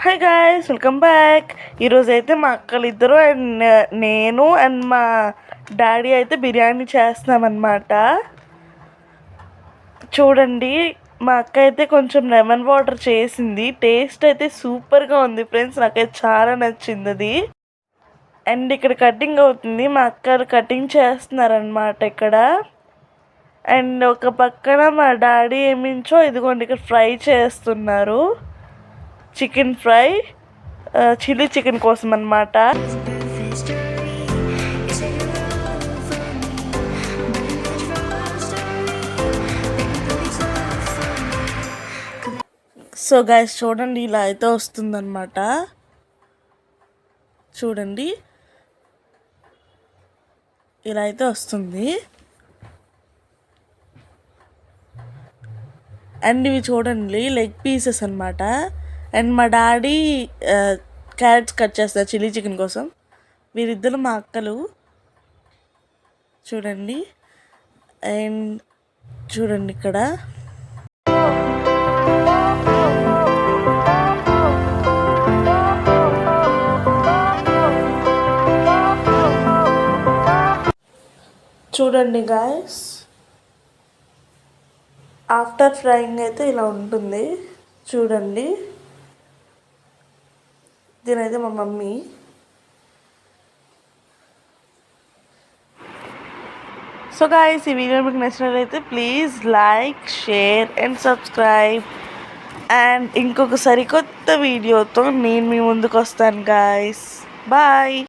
Hi guys, welcome back. ఈరోజు అయితే మా అక్కలిద్దరు అండ్ నేను అండ్ మా డాడీ అయితే బిర్యానీ చేస్తున్నామన్నమాట. చూడండి, మా అక్క అయితే కొంచెం లెమన్ వాటర్ చేసింది. టేస్ట్ అయితే సూపర్గా ఉంది ఫ్రెండ్స్, నాకైతే చాలా నచ్చింది అది. అండ్ ఇక్కడ కటింగ్ అవుతుంది, మా అక్కలు కటింగ్ చేస్తున్నారనమాట ఇక్కడ. అండ్ ఒక పక్కన మా డాడీ ఏమించో ఇదిగోండి ఇక్కడ ఫ్రై చేస్తున్నారు, చికెన్ ఫ్రై, చిల్లీ చికెన్ కోసం అన్నమాట. సో గైస్ చూడండి, ఇలా అయితే వస్తుందన్నమాట. చూడండి, ఇలా అయితే వస్తుంది. అండ్ ఇవి చూడండి లెగ్ పీసెస్ అన్నమాట. అండ్ మా డాడీ క్యారెట్స్ కట్ చేస్తారు చిల్లీ చికెన్ కోసం. వీరిద్దరు మా అక్కలు. చూడండి, అండ్ చూడండి ఇక్కడ చూడండి గాయస్, ఆఫ్టర్ ఫ్రైయింగ్ అయితే ఇలా ఉంటుంది. చూడండి, దీనైతే మా మమ్మీ. సో గాయస్, ఈ వీడియో మీకు నచ్చినట్లయితే please like, share and subscribe. And ఇంకొక సరికొత్త వీడియోతో నేను మీ ముందుకు వస్తాను గాయస్. బాయ్.